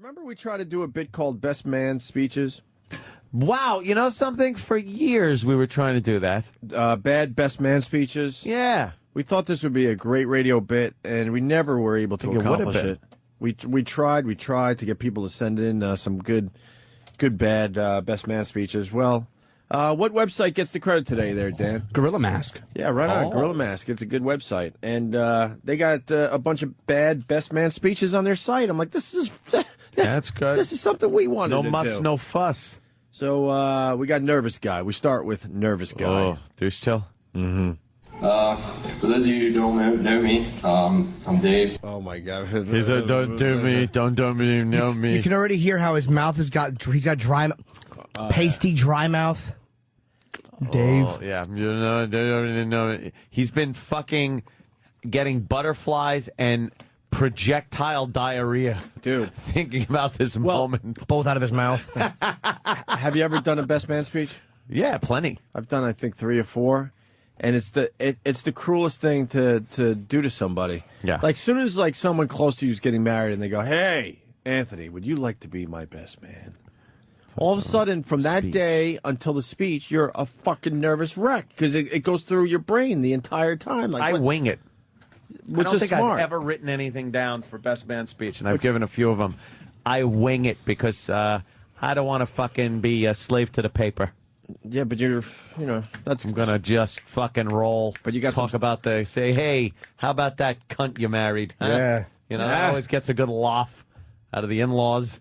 Remember we tried to do a bit called Best Man Speeches? Wow, you know something? For years we were trying to do that. Bad Best Man Speeches? Yeah. We thought this would be a great radio bit, and we never were able to accomplish it. We tried to get people to send in some good bad Best Man speeches. Well, what website gets the credit today there, Dan? Gorilla Mask. Yeah, right on. Gorilla Mask. It's a good website. And they got a bunch of bad Best Man speeches on their site. I'm like, this is... That's good. This is something we wanted to do. No muss, no fuss. So we got Nervous Guy. We start with Nervous Guy. Oh, douche chill. Mm-hmm. For those of you who don't know me, I'm Dave. Oh my God! He said, "Don't do me, don't know me." You can already hear how his mouth has got. He's got dry, pasty, dry mouth. Dave. Oh, yeah, you know, he's been fucking getting butterflies and projectile diarrhea, dude. Thinking about this moment, both out of his mouth. Have you ever done a Best Man speech? Yeah, plenty. I've done, I think, 3 or 4. And it's the cruelest thing to do to somebody. Yeah. Like, soon as, like, someone close to you is getting married and they go, "Hey, Anthony, would you like to be my best man?" All of a sudden, from that day until the speech, you're a fucking nervous wreck because it goes through your brain the entire time. Like, I wing it. Which I don't is think smart. I've ever written anything down for Best Man speech, and I've given a few of them. I wing it because I don't want to fucking be a slave to the paper. Yeah, but I'm gonna just fucking roll. But you got talk about say, hey, how about that cunt you married? Huh? Yeah, that always gets a good laugh out of the in-laws.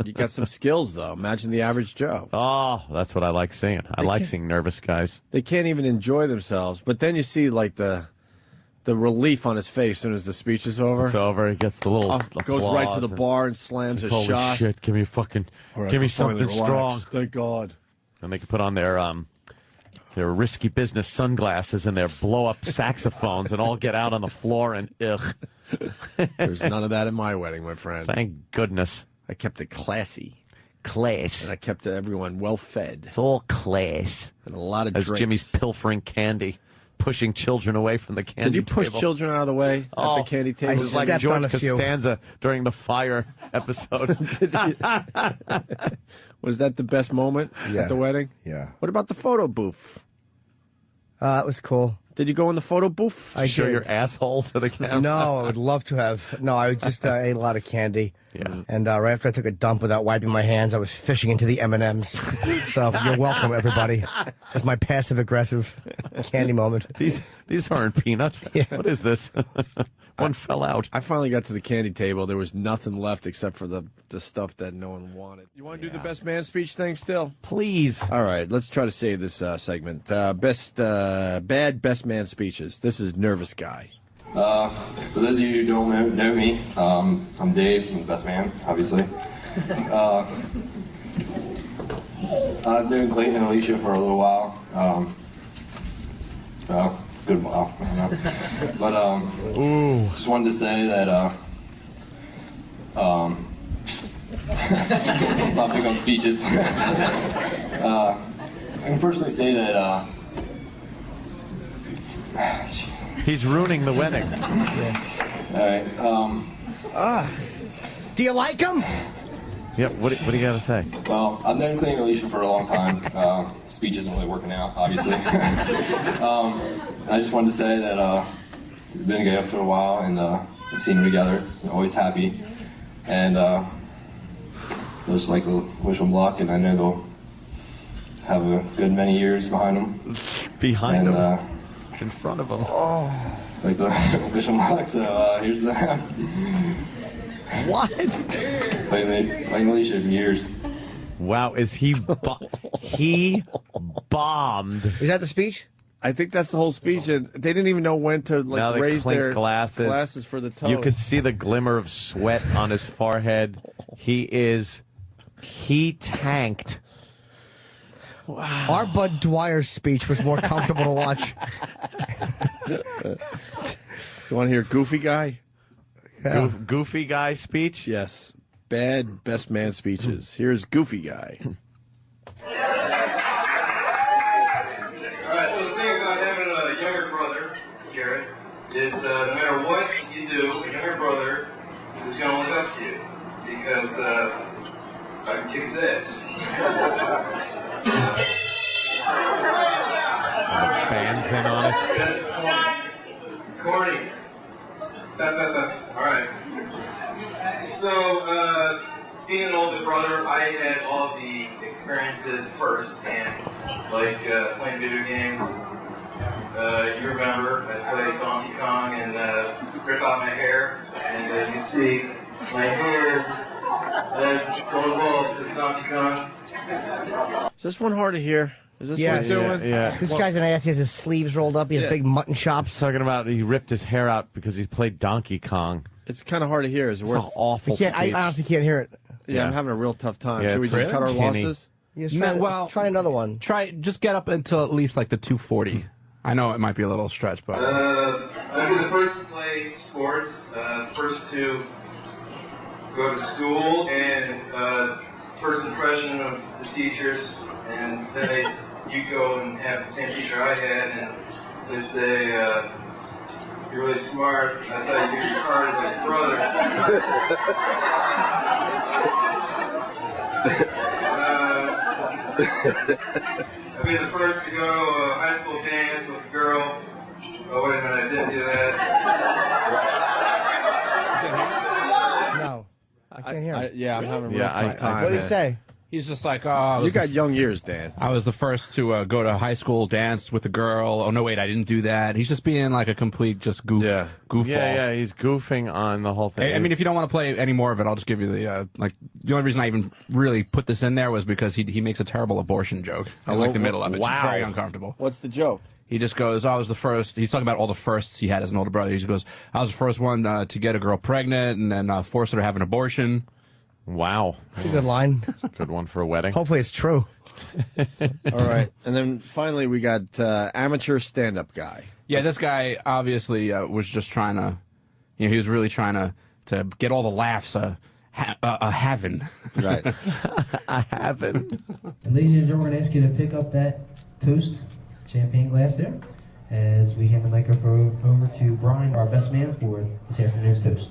You got some skills though. Imagine the average Joe. Oh, that's what I like seeing. I like seeing nervous guys. They can't even enjoy themselves. But then you see like the relief on his face as soon as the speech is over. It's over. He gets the little goes right to the bar and slams a holy shot. Shit! Give me something strong. Thank God. And they can put on their risky business sunglasses and their blow-up saxophones and all get out on the floor and ugh. There's none of that at my wedding, my friend. Thank goodness. I kept it classy. Class. And I kept everyone well-fed. It's all class. And a lot of As drinks. Jimmy's pilfering candy, pushing children away from the candy Did you push table. children out of the way at the candy table? I It was like stepped George on a few. Costanza during the fire episode. Was that the best moment at the wedding? Yeah. What about the photo booth? It was cool. Did you go in the photo booth? I Show did. your asshole to the camera. No, I would love to have. No, I just ate a lot of candy. Yeah. And right after I took a dump without wiping my hands, I was fishing into the M&Ms. So you're welcome, everybody. It's my passive-aggressive candy moment. These aren't peanuts. Yeah. What is this? One fell out. I finally got to the candy table. There was nothing left except for the stuff that no one wanted. You want to do the best man speech thing still? Please. All right, let's try to save this segment. Bad best man speeches. This is Nervous Guy. For those of you who don't know me, I'm Dave. I'm the best man, obviously. I've known Clayton and Alicia for a little while. Good while, I don't know. But just wanted to say that not big on speeches. I can personally say that He's ruining the wedding. all right. Do you like him? Yep. What do you got to say? Well, I've known Clayton and Alicia for a long time. Speech isn't really working out, obviously. I just wanted to say that we've been together for a while, and we've seen them together. We're always happy, and just like to wish them luck, and I know they'll have a good many years behind them. Behind him. In front of him. Oh. Like to wish them luck. So here's that. What? Playing Alicia for years. Wow, is he he bombed. Is that the speech? I think that's the whole speech, and they didn't even know when to Now they raise clink their glasses for the toast. You could see the glimmer of sweat on his forehead. He tanked. Wow. Our Bud Dwyer speech was more comfortable to watch. You want to hear Goofy Guy? Yeah. Goofy Guy speech? Yes. Bad best man speeches. Here's Goofy Guy. All right, so the thing about having a younger brother, Garrett, is no matter what you do, a younger brother is going to look up to you. because I can kick his ass. Fans in on it. Yes, corny. All right. So, being an older brother, I had all the experiences firsthand, like playing video games. You remember, I played Donkey Kong and rip out my hair, and you see my hair going involved with Donkey Kong. Is this one hard to hear? Is this what he's doing? Yeah. This guy's an ass. He has his sleeves rolled up. He has big mutton chops. Talking about he ripped his hair out because he played Donkey Kong. It's kind of hard to hear. It's an awful speech. I honestly can't hear it. Yeah, I'm having a real tough time. Yeah, Should we just cut our losses? Yes, Try another one. Just get up until at least like the 240. I know it might be a little stretch, but I'd be the first to play sports, first to go to school, and first impression of the teachers, and then you go and have the same teacher I had, and they say, you're really smart. I thought you were retarded like your brother. I'd be the first to go to high school dance with a girl. Oh, wait a minute, I didn't do that. No, I can't hear him. Yeah, I'm having a real tough time. What did he say? he's just like, oh, You got young years, Dan. I was the first to go to high school dance with a girl. Oh, no, wait, I didn't do that. He's just being like a complete just goofball. Yeah, he's goofing on the whole thing. I mean, if you don't want to play any more of it, I'll just give you the, the only reason I even really put this in there was because he makes a terrible abortion joke. I like the middle of it. Wow. It's very uncomfortable. What's the joke? He just goes, I was the first. He's talking about all the firsts he had as an older brother. He just goes, I was the first one to get a girl pregnant and then force her to have an abortion. Wow. That's a good line. Good one for a wedding. Hopefully it's true. All right. And then finally we got amateur stand-up guy. Yeah, this guy obviously was just trying to, he was really trying to get all the laughs having. Right. I haven't. And ladies and gentlemen, we're going to ask you to pick up that toast, champagne glass there, as we hand the microphone over to Brian, our best man, for this afternoon's toast.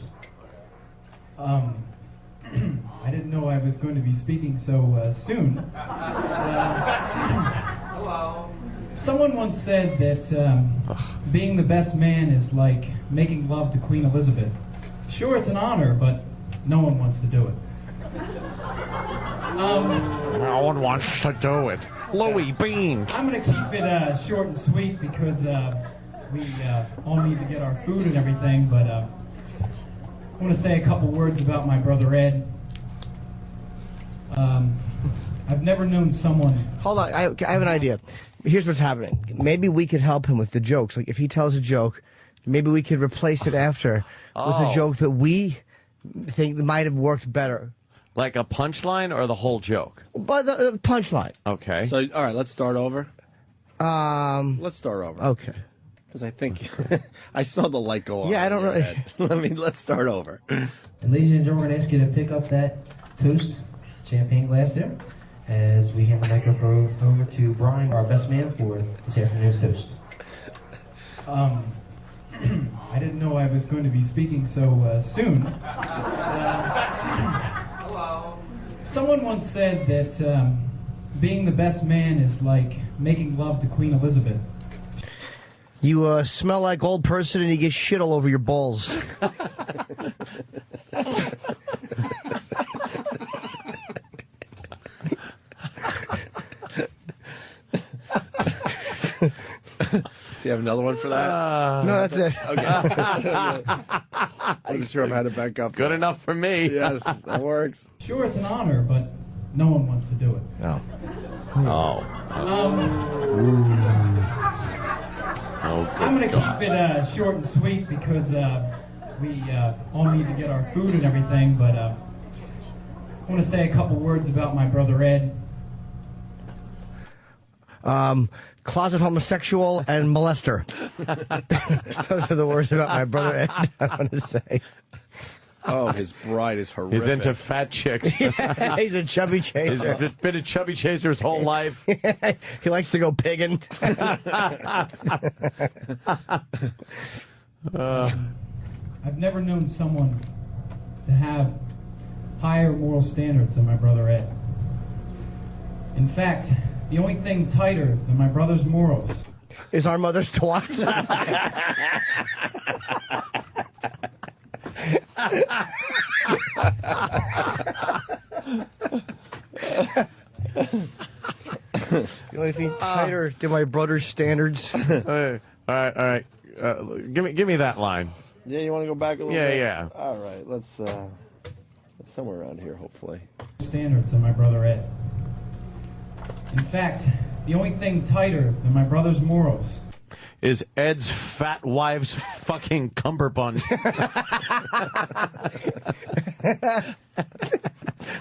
I didn't know I was going to be speaking so soon. Hello. Someone once said that being the best man is like making love to Queen Elizabeth. Sure, it's an honor, but no one wants to do it. No one wants to do it. Louis Bean. I'm going to keep it short and sweet because we all need to get our food and everything, but I want to say a couple words about my brother Ed. I've never known someone... Hold on, I have an idea. Here's what's happening. Maybe we could help him with the jokes. Like, if he tells a joke, maybe we could replace it after with a joke that we think might have worked better. Like a punchline or the whole joke? But the punchline. Okay. So, all right, let's start over. Let's start over. Okay. Because I think I saw the light go on. Yeah, I don't really. Let's start over. And ladies and gentlemen, we're going to ask you to pick up that toast, champagne glass there, as we hand the microphone over to Brian, our best man, for this afternoon's toast. I didn't know I was going to be speaking so soon. Hello. Someone once said that being the best man is like making love to Queen Elizabeth. You smell like old person and you get shit all over your balls. Do you have another one for that? No, that's it. Okay. I wasn't sure if I had to back up. Good enough for me. Yes, that works. Sure, it's an honor, but no one wants to do it. No. Oh. I'm going to keep it short and sweet because we all need to get our food and everything, but I want to say a couple words about my brother Ed. Closet homosexual and molester. Those are the words about my brother Ed, I want to say. Oh, his bride is horrific. He's into fat chicks. He's a chubby chaser. He's been a chubby chaser his whole life. He likes to go pigging. I've never known someone to have higher moral standards than my brother Ed. In fact, the only thing tighter than my brother's morals is our mother's twat. The only thing tighter than my brother's standards. All right. Give me that line. Yeah, you want to go back a little bit? Yeah. All right, let's somewhere around here, hopefully. Standards than my brother Ed. In fact, the only thing tighter than my brother's morals is Ed's fat wife's fucking cummerbund.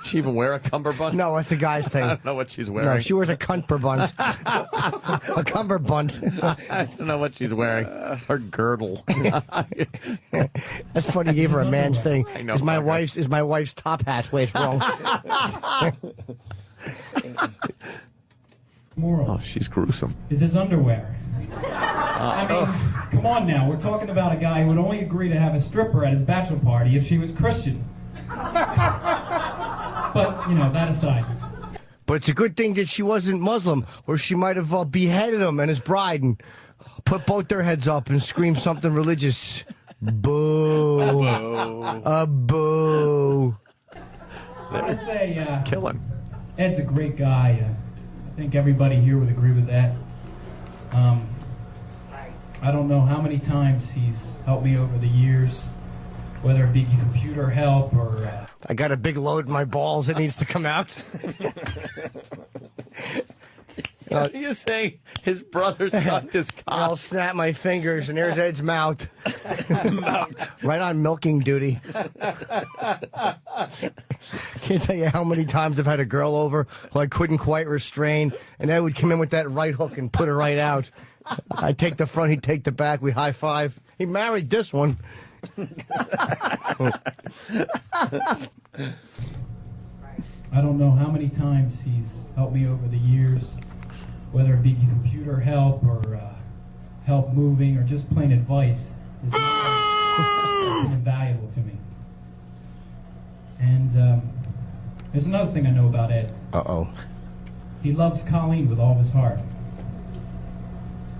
She even wear a cummerbund? No, it's a guy's thing. I don't know what she's wearing. No, she wears a cummerbund. A cummerbund. I don't know what she's wearing. Her girdle. That's funny. You gave her a man's thing. I know. Is my wife's top hat? Wait, wrong. morals. Oh, she's gruesome. Is his underwear. I mean, come on now. We're talking about a guy who would only agree to have a stripper at his bachelor party if she was Christian. But, you know, that aside. But it's a good thing that she wasn't Muslim, or she might have beheaded him and his bride and put both their heads up and screamed something religious. Boo. Boo. I want to say, Kill him. Ed's a great guy. I think everybody here would agree with that. I don't know how many times he's helped me over the years, whether it be computer help or... I got a big load in my balls that needs to come out. You're saying his brother sucked his cock. I'll snap my fingers, and there's Ed's mouth. Right on milking duty. Can't tell you how many times I've had a girl over who I couldn't quite restrain, and Ed would come in with that right hook and put her right out. I'd take the front, he'd take the back, we'd high five. He married this one. I don't know how many times he's helped me over the years, whether it be computer help or help moving or just plain advice. It's been invaluable to me. And there's another thing I know about Ed. Uh-oh. He loves Colleen with all of his heart.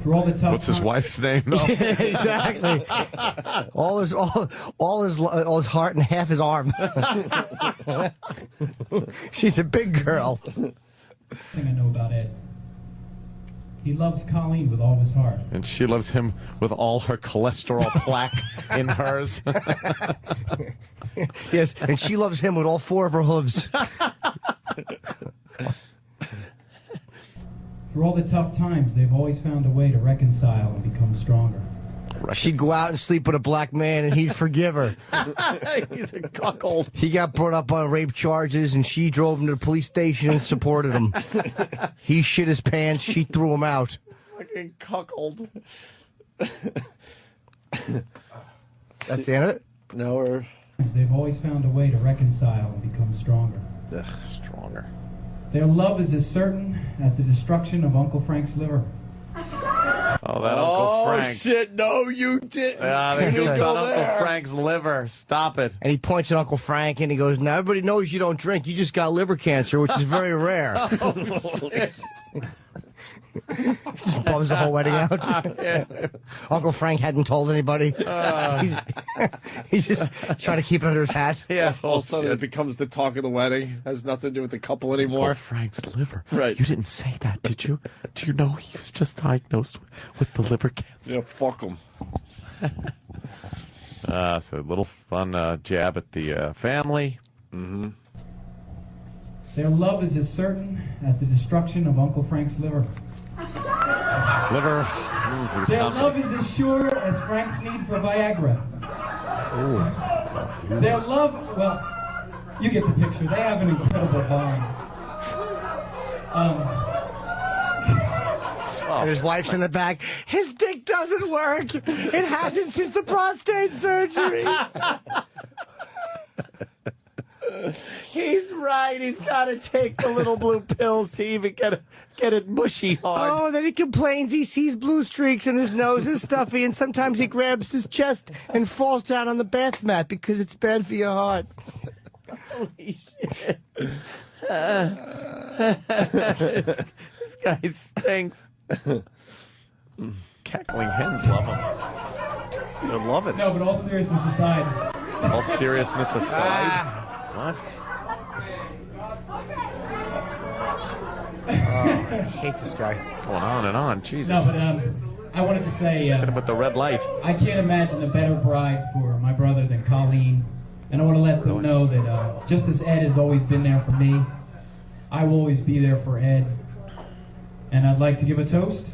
Through all the tough What's his wife's name, though? Exactly. all his heart and half his arm. She's a big girl. Thing I know about Ed. He loves Colleen with all of his heart. And she loves him with all her cholesterol plaque in hers. Yes, and she loves him with all four of her hooves. Through all the tough times, they've always found a way to reconcile and become stronger. She'd go out and sleep with a black man, and he'd forgive her. He's a cuckold. He got brought up on rape charges, and she drove him to the police station and supported him. He shit his pants. She threw him out. Fucking cuckold. That's the end of it? No, or... They've always found a way to reconcile and become stronger. Stronger. Their love is as certain as the destruction of Uncle Frank's liver. Oh, that Uncle Frank. Shit, no, you didn't. They goofed on Uncle Frank's liver. Stop it. And he points at Uncle Frank, and he goes, now everybody knows you don't drink. You just got liver cancer, which is very rare. Oh, shit. Just bums the whole wedding out. Yeah. Uncle Frank hadn't told anybody. He's just trying to keep it under his hat. Yeah. All of a sudden, it becomes the talk of the wedding. Has nothing to do with the couple anymore. Uncle Frank's liver. Right. You didn't say that, did you? Do you know he was just diagnosed with the liver cancer? Yeah, fuck him. So a little fun jab at the family. Mm-hmm. Their love is as certain as the destruction of Uncle Frank's liver. Liver. Their love is as sure as Frank's need for Viagra. Ooh. Their love, well, you get the picture. They have an incredible bond. And his wife's in the back. His dick doesn't work. It hasn't since the prostate surgery. He's right. He's got to take the little blue pills to even get it mushy hard. Oh, then he complains he sees blue streaks and his nose is stuffy, and sometimes he grabs his chest and falls down on the bath mat because it's bad for your heart. Holy shit. This guy stinks. Cackling hens love him. They love it. No, but all seriousness aside. All seriousness aside? What? I hate this guy. What's going on and on? Jesus. No, but I wanted to say... Hit him with the red light. I can't imagine a better bride for my brother than Colleen. And I want to let them know that just as Ed has always been there for me, I will always be there for Ed. And I'd like to give a toast.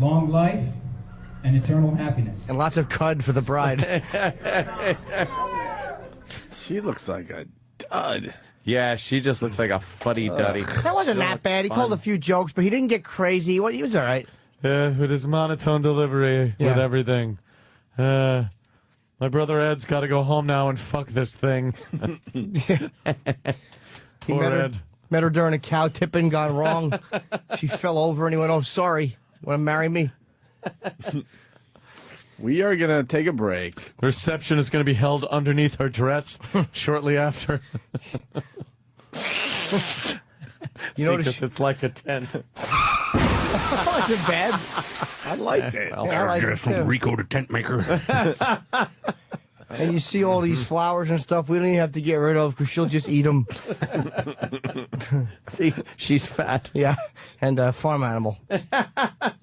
Long life and eternal happiness. And lots of cud for the bride. She looks like a dud. Yeah, she just looks like a fuddy-duddy. That wasn't that bad. He told a few jokes, but he didn't get crazy. He was all right. With his monotone delivery with everything. My brother Ed's got to go home now and fuck this thing. Poor Ed. Met her during a cow tipping gone wrong. She fell over and he went, "Oh, sorry. Want to marry me?" We are going to take a break. The reception is going to be held underneath her dress shortly after. You notice it's like a tent. Oh, is it bad? I liked it. I like it from Rico the tent maker. And you see all these flowers and stuff we don't even have to get rid of because she'll just eat them. See, she's fat. Yeah, and farm animal. You're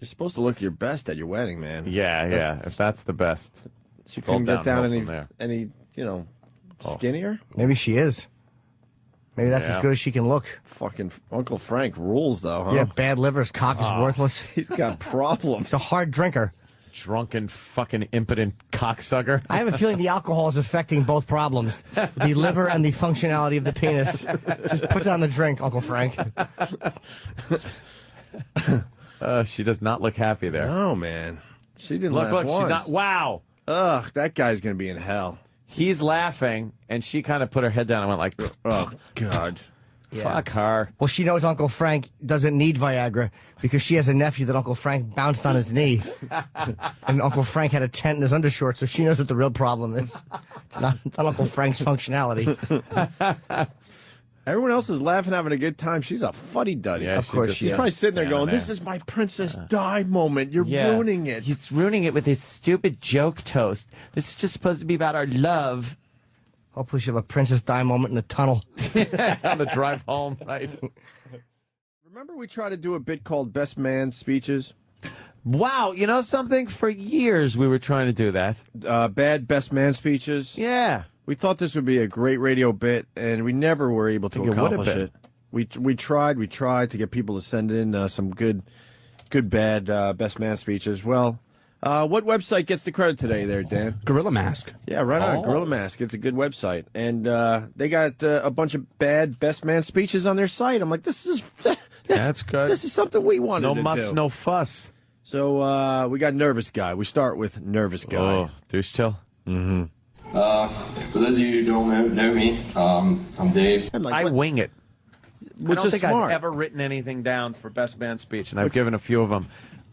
supposed to look your best at your wedding, man. Yeah, if that's the best. She couldn't get down any Oh. skinnier? Maybe she is. Maybe that's as good as she can look. Fucking Uncle Frank rules, though, huh? Yeah, bad liver. His cock is worthless. He's got problems. He's a hard drinker. Drunken, fucking impotent cocksucker. I have a feeling the alcohol is affecting both problems. The liver and the functionality of the penis. Just put down the drink, Uncle Frank. She does not look happy there. No, man. She didn't laugh Look, once. she's not. Wow. Ugh, that guy's going to be in hell. He's laughing, and she kind of put her head down and went like, oh, God. Fuck her. Well, she knows Uncle Frank doesn't need Viagra because she has a nephew that Uncle Frank bounced on his knee. And Uncle Frank had a tent in his undershorts, so she knows what the real problem is. It's not Uncle Frank's functionality. Everyone else is laughing, having a good time. She's a fuddy-duddy. Yeah, of course. She's probably sitting there going, this is my Princess Di moment. You're ruining it. He's ruining it with his stupid joke toast. This is just supposed to be about our love. Hopefully she'll have a Princess Di moment in the tunnel. On the drive home, right? Remember we tried to do a bit called Best Man Speeches? Wow, you know something? For years we were trying to do that. Bad Best Man Speeches? Yeah. We thought this would be a great radio bit, and we never were able to accomplish it. We tried to get people to send in some good bad Best Man speeches. Well, what website gets the credit today there, Dan? Gorilla Mask. Yeah, right on. Gorilla Mask. It's a good website. And they got a bunch of bad Best Man speeches on their site. I'm like, that's good. This is something we wanted to do. No muss, no fuss. So we got Nervous Guy. We start with Nervous Guy. Oh, douche chill. Mm-hmm. For those of you who don't know me, I'm Dave. I wing it. Which I don't is think smart. I've ever written anything down for Best Man Speech, and I've given a few of them.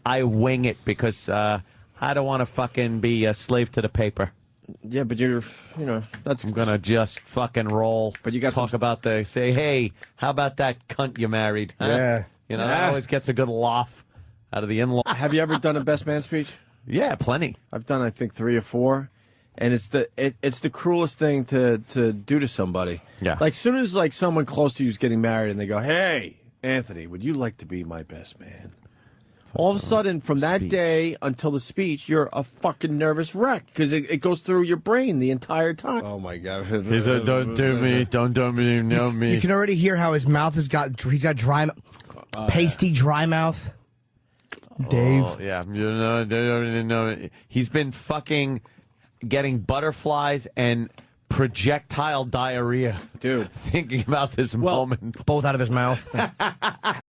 I wing it because I don't want to fucking be a slave to the paper. Yeah, but that's... I'm going to just fucking roll. But you got talk about say, hey, how about that cunt you married? Huh? Yeah. You know, that always gets a good laugh out of the in-law. Have you ever done a Best Man Speech? Yeah, plenty. I've done, I think, 3 or 4. And it's the cruelest thing to do to somebody. Yeah. Like, soon as someone close to you is getting married and they go, hey, Anthony, would you like to be my best man? All of a sudden, from that day until the speech, you're a fucking nervous wreck because it goes through your brain the entire time. Oh, my God. He said, don't do me, don't do me, know me. You can already hear how his mouth he's got dry, pasty dry mouth. Dave. Oh, yeah. You know, he's been fucking getting butterflies and projectile diarrhea. Dude. Thinking about this moment. Both out of his mouth.